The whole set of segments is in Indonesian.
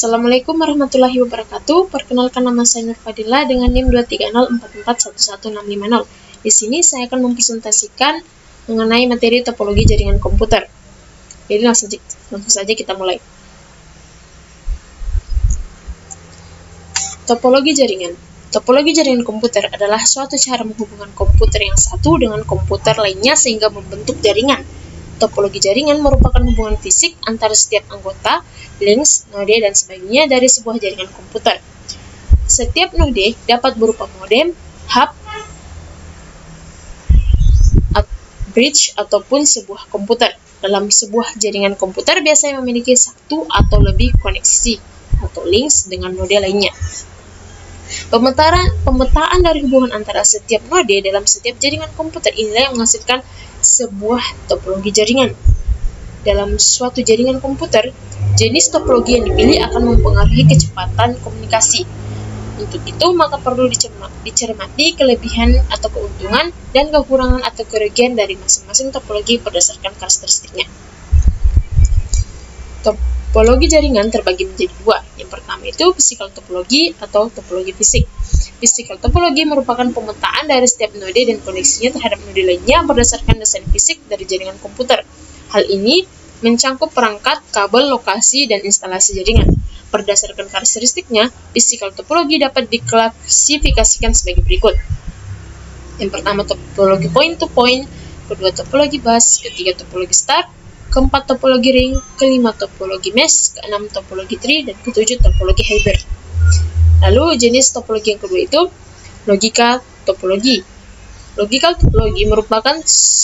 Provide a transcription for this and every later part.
Assalamualaikum warahmatullahi wabarakatuh. Perkenalkan, nama saya Nur Fadila dengan NIM 23044111650. Di sini saya akan mempresentasikan mengenai materi topologi jaringan komputer. Jadi langsung saja kita mulai. Topologi jaringan. Topologi jaringan komputer adalah suatu cara menghubungkan komputer yang satu dengan komputer lainnya sehingga membentuk jaringan. Topologi jaringan merupakan hubungan fisik antara setiap anggota, links, node, dan sebagainya dari sebuah jaringan komputer. Setiap node dapat berupa modem, hub, bridge, ataupun sebuah komputer. Dalam sebuah jaringan komputer biasanya memiliki satu atau lebih koneksi atau links dengan node lainnya. Pemetaan dari hubungan antara setiap node dalam setiap jaringan komputer inilah yang menghasilkan sebuah topologi jaringan. Dalam suatu jaringan komputer, jenis topologi yang dipilih akan mempengaruhi kecepatan komunikasi. Untuk itu, maka perlu dicermati kelebihan atau keuntungan dan kekurangan atau kerugian dari masing-masing topologi berdasarkan karakteristiknya. Topologi jaringan terbagi menjadi dua. Yang pertama itu physical topologi atau topologi fisik. Physical topologi merupakan pemetaan dari setiap node dan koneksinya terhadap node lainnya berdasarkan desain fisik dari jaringan komputer. Hal ini mencangkup perangkat, kabel, lokasi, dan instalasi jaringan. Berdasarkan karakteristiknya, physical topologi dapat diklasifikasikan sebagai berikut. Yang pertama topologi point-to-point, kedua topologi bus, ketiga topologi star, keempat topologi ring, kelima topologi mesh, keenam topologi tree, dan ketujuh topologi hybrid. Lalu jenis topologi yang kedua itu logika topologi. Logikal topologi merupakan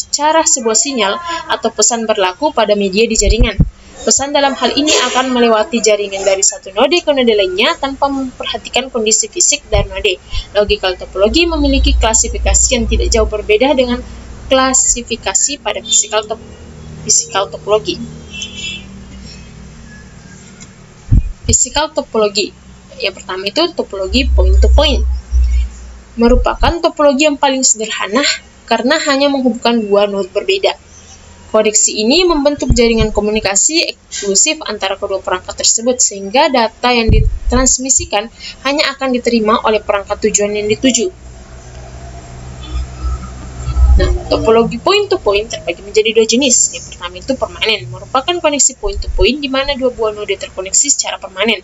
cara sebuah sinyal atau pesan berlaku pada media di jaringan. Pesan dalam hal ini akan melewati jaringan dari satu node ke node lainnya tanpa memperhatikan kondisi fisik dari node. Logikal topologi memiliki klasifikasi yang tidak jauh berbeda dengan klasifikasi pada physical topologi. Physical topologi. Yang pertama itu topologi point-to-point. Merupakan topologi yang paling sederhana karena hanya menghubungkan dua node berbeda. Koneksi ini membentuk jaringan komunikasi eksklusif antara kedua perangkat tersebut sehingga data yang ditransmisikan hanya akan diterima oleh perangkat tujuan yang dituju. Nah, topologi point-to-point terbagi menjadi dua jenis. Yang pertama itu permanen, merupakan koneksi point-to-point di mana dua buah node terkoneksi secara permanen.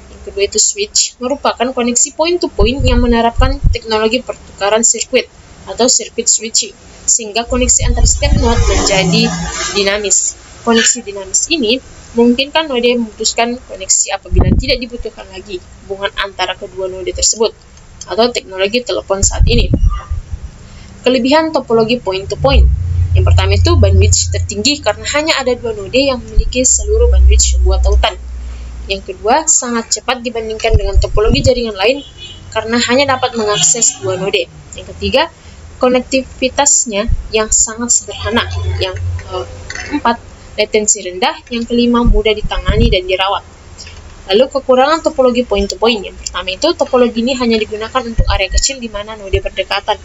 Yang kedua itu switch, merupakan koneksi point-to-point yang menerapkan teknologi pertukaran sirkuit atau circuit switching, sehingga koneksi antara setiap node menjadi dinamis. Koneksi dinamis ini memungkinkan node memutuskan koneksi apabila tidak dibutuhkan lagi hubungan antara kedua node tersebut, atau teknologi telepon saat ini. Kelebihan topologi point-to-point. Yang pertama itu bandwidth tertinggi karena hanya ada dua node yang memiliki seluruh bandwidth sebuah tautan. Yang kedua, sangat cepat dibandingkan dengan topologi jaringan lain karena hanya dapat mengakses dua node. Yang ketiga, konektivitasnya yang sangat sederhana. Yang keempat, latensi rendah. Yang kelima, mudah ditangani dan dirawat. Lalu kekurangan topologi point-to-point. Yang pertama itu, topologi ini hanya digunakan untuk area kecil di mana node berdekatan.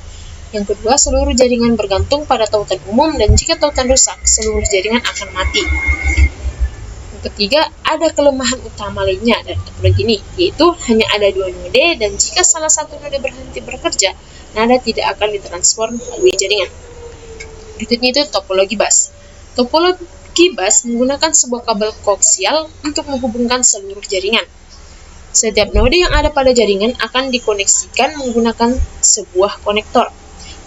Yang kedua, seluruh jaringan bergantung pada tautan umum dan jika tautan rusak, seluruh jaringan akan mati. Yang ketiga, ada kelemahan utama lainnya dari topologi ini, yaitu hanya ada dua node dan jika salah satu node berhenti bekerja, nada tidak akan ditransform melalui jaringan. Berikutnya itu topologi bus. Topologi bus menggunakan sebuah kabel koaksial untuk menghubungkan seluruh jaringan. Setiap node yang ada pada jaringan akan dikoneksikan menggunakan sebuah konektor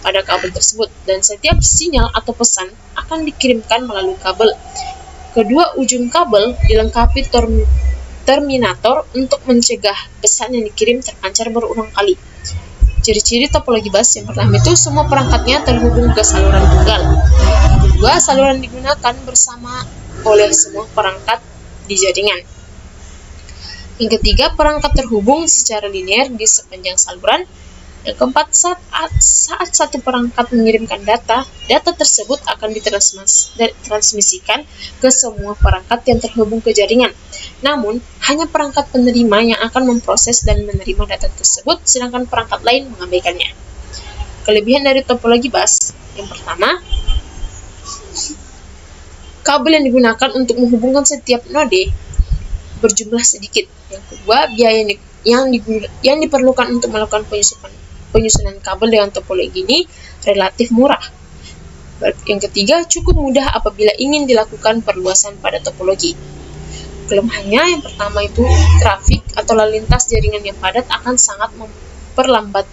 pada kabel tersebut dan setiap sinyal atau pesan akan dikirimkan melalui kabel. Kedua ujung kabel dilengkapi terminator untuk mencegah pesan yang dikirim terpancar berulang kali. Ciri-ciri topologi bus yang pertama itu semua perangkatnya terhubung ke saluran tunggal. Kedua, saluran digunakan bersama oleh semua perangkat di jaringan. Yang ketiga, perangkat terhubung secara linear di sepanjang saluran. Yang keempat, saat satu perangkat mengirimkan data tersebut akan ditransmisikan ke semua perangkat yang terhubung ke jaringan. Namun, hanya perangkat penerima yang akan memproses dan menerima data tersebut, sedangkan perangkat lain mengabaikannya. Kelebihan dari topologi bus, yang pertama, kabel yang digunakan untuk menghubungkan setiap node berjumlah sedikit. Yang kedua, biaya yang diperlukan untuk melakukan penyusunan kabel dengan topologi ini relatif murah. Yang ketiga, cukup mudah apabila ingin dilakukan perluasan pada topologi. Kelemahannya yang pertama itu trafik atau lalu lintas jaringan yang padat akan sangat memperlambat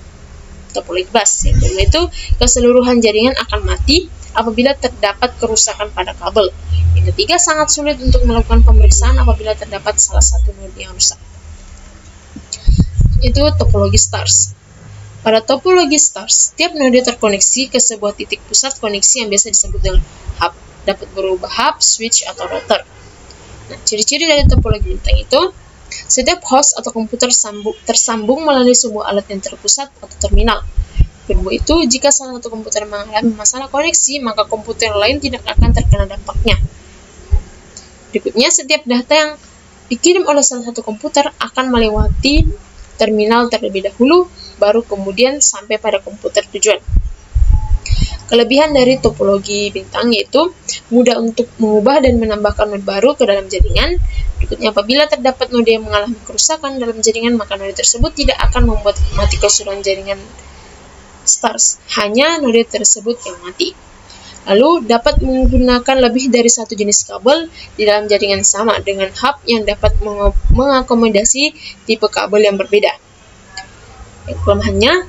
topologi bus. Yang kedua itu keseluruhan jaringan akan mati apabila terdapat kerusakan pada kabel. Yang ketiga, sangat sulit untuk melakukan pemeriksaan apabila terdapat salah satu node yang rusak. Itu topologi stars. Pada topologi stars, setiap node terkoneksi ke sebuah titik pusat koneksi yang biasa disebut dengan hub, dapat berubah hub, switch, atau router. Nah, ciri-ciri dari topologi bintang itu, setiap host atau komputer tersambung melalui sebuah alat yang terpusat atau terminal. Kedua itu, jika salah satu komputer mengalami masalah koneksi, maka komputer lain tidak akan terkena dampaknya. Berikutnya, setiap data yang dikirim oleh salah satu komputer akan melewati terminal terlebih dahulu, baru kemudian sampai pada komputer tujuan. Kelebihan dari topologi bintang yaitu mudah untuk mengubah dan menambahkan node baru ke dalam jaringan. Berikutnya, apabila terdapat node yang mengalami kerusakan dalam jaringan, maka node tersebut tidak akan membuat mati keseluruhan jaringan stars, hanya node tersebut yang mati. Lalu, dapat menggunakan lebih dari satu jenis kabel di dalam jaringan sama dengan hub yang dapat mengakomodasi tipe kabel yang berbeda. Kelemahannya,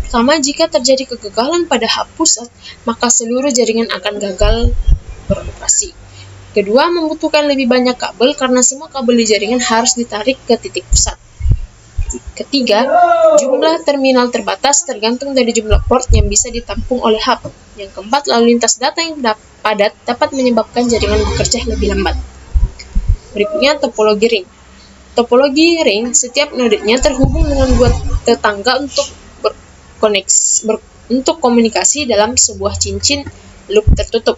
pertama, jika terjadi kegagalan pada hub pusat, maka seluruh jaringan akan gagal beroperasi. Kedua, membutuhkan lebih banyak kabel karena semua kabel di jaringan harus ditarik ke titik pusat. Ketiga, jumlah terminal terbatas tergantung dari jumlah port yang bisa ditampung oleh hub. Yang keempat, lalu lintas data yang padat dapat menyebabkan jaringan bekerja lebih lambat. Berikutnya, topologi ring. Topologi ring, setiap nodenya terhubung dengan dua tetangga untuk komunikasi dalam sebuah cincin loop tertutup.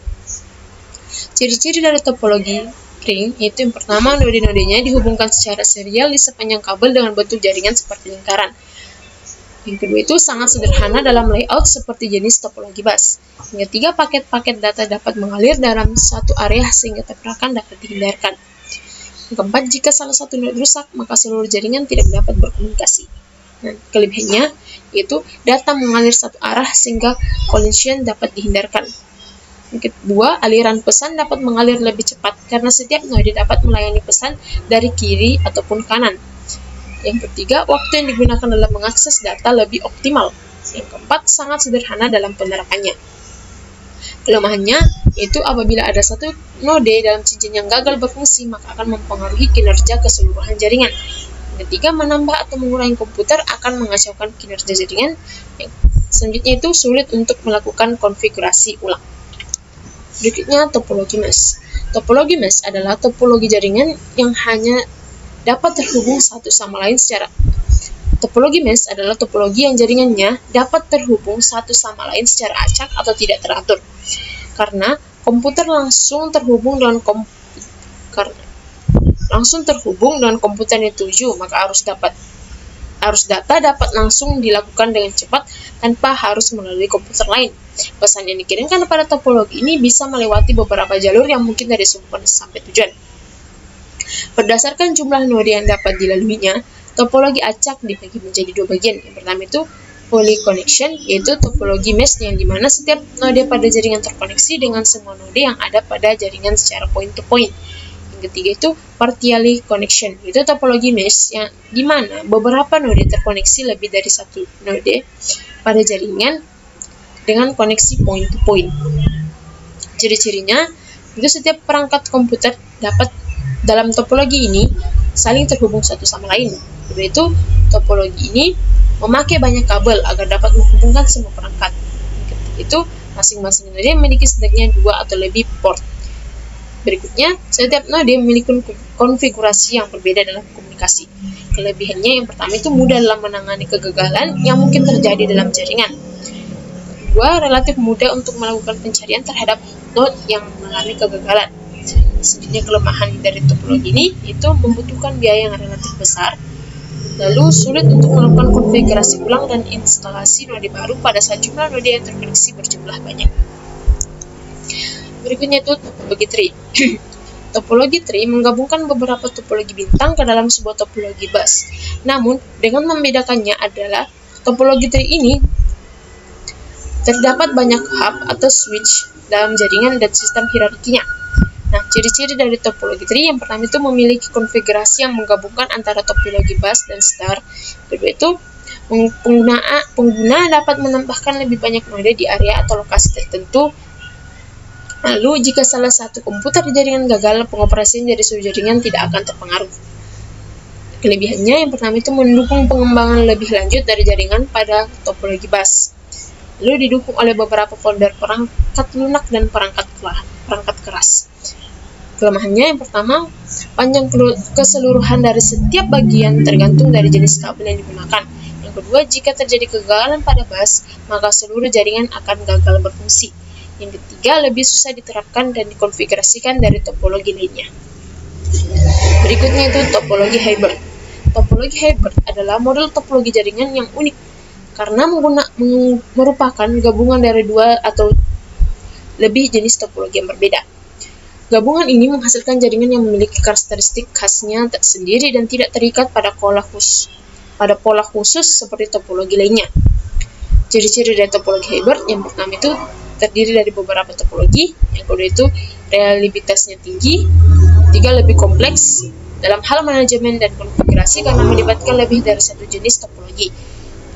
Ciri-ciri dari topologi ring yaitu yang pertama, node-nodenya dihubungkan secara serial di sepanjang kabel dengan bentuk jaringan seperti lingkaran. Yang kedua itu sangat sederhana dalam layout seperti jenis topologi bus. Yang ketiga, paket-paket data dapat mengalir dalam satu area sehingga tabrakan dapat dihindarkan. Yang keempat, jika salah satu node rusak, maka seluruh jaringan tidak dapat berkomunikasi. Nah, kelebihannya yaitu data mengalir satu arah sehingga collision dapat dihindarkan. Yang kedua, aliran pesan dapat mengalir lebih cepat karena setiap node dapat melayani pesan dari kiri ataupun kanan. Yang ketiga, waktu yang digunakan dalam mengakses data lebih optimal. Yang keempat, sangat sederhana dalam penerapannya. Kelemahannya yaitu apabila ada satu node dalam cincin yang gagal berfungsi, maka akan mempengaruhi kinerja keseluruhan jaringan. Yang ketiga, menambah atau mengurangi komputer akan mengacaukan kinerja jaringan. Yang selanjutnya itu sulit untuk melakukan konfigurasi ulang. Berikutnya, topologi mesh. Topologi mesh adalah topologi jaringan yang hanya dapat terhubung satu sama lain secara Topologi mesh adalah topologi yang jaringannya dapat terhubung satu sama lain secara acak atau tidak teratur. Karena komputer langsung terhubung dengan komputer yang dituju, maka arus data dapat langsung dilakukan dengan cepat tanpa harus melalui komputer lain. Pesan yang dikirimkan pada topologi ini bisa melewati beberapa jalur yang mungkin dari sumber sampai tujuan. Berdasarkan jumlah node yang dapat dilaluinya, topologi acak dibagi menjadi dua bagian. Yang pertama itu poly connection, yaitu topologi mesh yang dimana setiap node pada jaringan terkoneksi dengan semua node yang ada pada jaringan secara point to point. Yang ketiga itu partially connection, yaitu topologi mesh yang dimana beberapa node terkoneksi lebih dari satu node pada jaringan dengan koneksi point to point. Ciri-cirinya itu setiap perangkat komputer dapat dalam topologi ini saling terhubung satu sama lain. Kedua itu, topologi ini memakai banyak kabel agar dapat menghubungkan semua perangkat. Ketiga itu, masing-masing node memiliki setidaknya 2 atau lebih port. Berikutnya, setiap node memiliki konfigurasi yang berbeda dalam komunikasi. Kelebihannya yang pertama itu mudah dalam menangani kegagalan yang mungkin terjadi dalam jaringan. Kedua, relatif mudah untuk melakukan pencarian terhadap node yang mengalami kegagalan. Selanjutnya, kelemahan dari topologi ini itu membutuhkan biaya yang relatif besar, lalu sulit untuk melakukan konfigurasi ulang dan instalasi node baru pada saat jumlah node yang terkoneksi berjumlah banyak. Berikutnya itu topologi tree. Topologi tree menggabungkan beberapa topologi bintang ke dalam sebuah topologi bus. Namun, dengan membedakannya adalah topologi tree ini terdapat banyak hub atau switch dalam jaringan dan sistem hierarkinya. Nah, ciri-ciri dari topologi tree yang pertama itu memiliki konfigurasi yang menggabungkan antara topologi bus dan star. Kedua itu pengguna dapat menambahkan lebih banyak node di area atau lokasi tertentu. Lalu, jika salah satu komputer di jaringan gagal, pengoperasian dari seluruh jaringan tidak akan terpengaruh. Kelebihannya yang pertama itu mendukung pengembangan lebih lanjut dari jaringan pada topologi bus. Lalu didukung oleh beberapa folder perangkat lunak dan perangkat keras. Kelemahannya yang pertama, panjang keseluruhan dari setiap bagian tergantung dari jenis kabel yang digunakan. Yang kedua, jika terjadi kegagalan pada bus, maka seluruh jaringan akan gagal berfungsi. Yang ketiga, lebih susah diterapkan dan dikonfigurasikan dari topologi lainnya. Berikutnya itu topologi hybrid. Topologi hybrid adalah model topologi jaringan yang unik karena merupakan gabungan dari dua atau lebih jenis topologi yang berbeda. Gabungan ini menghasilkan jaringan yang memiliki karakteristik khasnya tersendiri dan tidak terikat pada pola khusus seperti topologi lainnya. Ciri-ciri dari topologi hybrid yang pertama itu terdiri dari beberapa topologi, yang kedua itu reliabilitasnya tinggi, tiga lebih kompleks dalam hal manajemen dan konfigurasi karena melibatkan lebih dari satu jenis topologi.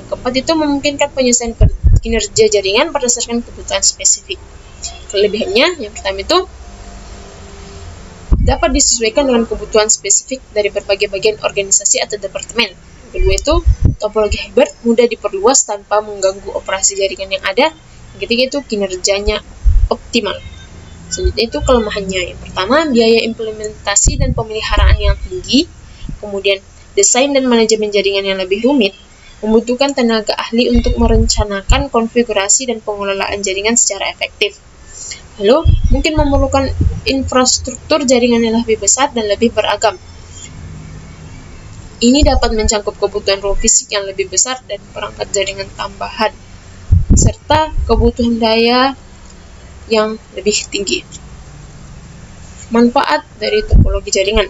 Yang keempat itu memungkinkan penyesuaian kinerja jaringan berdasarkan kebutuhan spesifik. Kelebihannya yang pertama itu dapat disesuaikan dengan kebutuhan spesifik dari berbagai bagian organisasi atau departemen. Yang kedua itu topologi hybrid mudah diperluas tanpa mengganggu operasi jaringan yang ada. Yang ketiga itu kinerjanya optimal. Selanjutnya itu kelemahannya. Yang pertama, biaya implementasi dan pemeliharaan yang tinggi. Kemudian, desain dan manajemen jaringan yang lebih rumit. Membutuhkan tenaga ahli untuk merencanakan konfigurasi dan pengelolaan jaringan secara efektif. Lalu, mungkin memerlukan infrastruktur jaringan yang lebih besar dan lebih beragam. Ini dapat mencangkup kebutuhan ruang fisik yang lebih besar dan perangkat jaringan tambahan, serta kebutuhan daya yang lebih tinggi. Manfaat dari topologi jaringan.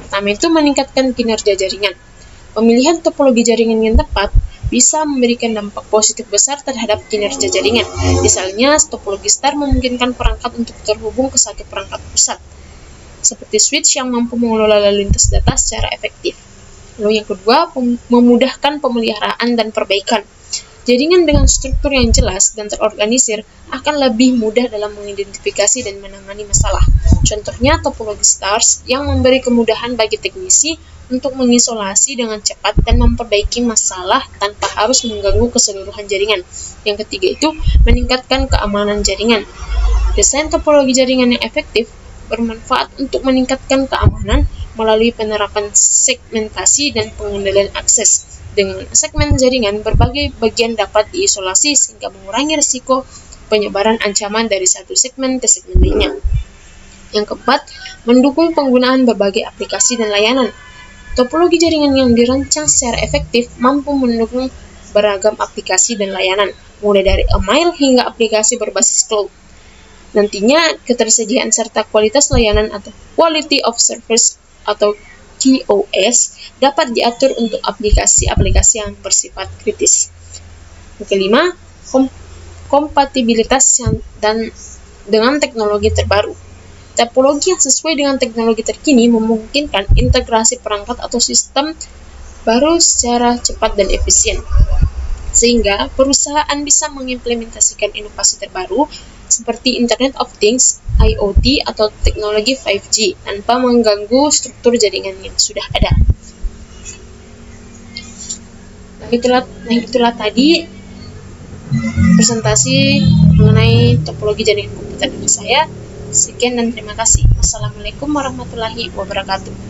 Pertama itu meningkatkan kinerja jaringan. Pemilihan topologi jaringan yang tepat bisa memberikan dampak positif besar terhadap kinerja jaringan. Misalnya, topologi star memungkinkan perangkat untuk terhubung ke satu perangkat pusat, seperti switch yang mampu mengelola lalu lintas data secara efektif. Lalu yang kedua, memudahkan pemeliharaan dan perbaikan. Jaringan dengan struktur yang jelas dan terorganisir akan lebih mudah dalam mengidentifikasi dan menangani masalah. Contohnya topologi stars yang memberi kemudahan bagi teknisi untuk mengisolasi dengan cepat dan memperbaiki masalah tanpa harus mengganggu keseluruhan jaringan. Yang ketiga itu meningkatkan keamanan jaringan. Desain topologi jaringan yang efektif bermanfaat untuk meningkatkan keamanan melalui penerapan segmentasi dan pengendalian akses. Dengan segmen jaringan, berbagai bagian dapat diisolasi sehingga mengurangi risiko penyebaran ancaman dari satu segmen ke segmen lainnya. Yang keempat, mendukung penggunaan berbagai aplikasi dan layanan. Topologi jaringan yang dirancang secara efektif mampu mendukung beragam aplikasi dan layanan, mulai dari email hingga aplikasi berbasis cloud. Nantinya, ketersediaan serta kualitas layanan atau quality of service atau QoS dapat diatur untuk aplikasi-aplikasi yang bersifat kritis. Yang kelima, kompatibilitas dengan teknologi terbaru. Topologi yang sesuai dengan teknologi terkini memungkinkan integrasi perangkat atau sistem baru secara cepat dan efisien, sehingga perusahaan bisa mengimplementasikan inovasi terbaru seperti Internet of Things, IoT, atau teknologi 5G tanpa mengganggu struktur jaringan yang sudah ada. Nah, itulah tadi presentasi mengenai topologi jaringan komputer dari saya. Sekian dan terima kasih. Wassalamualaikum warahmatullahi wabarakatuh.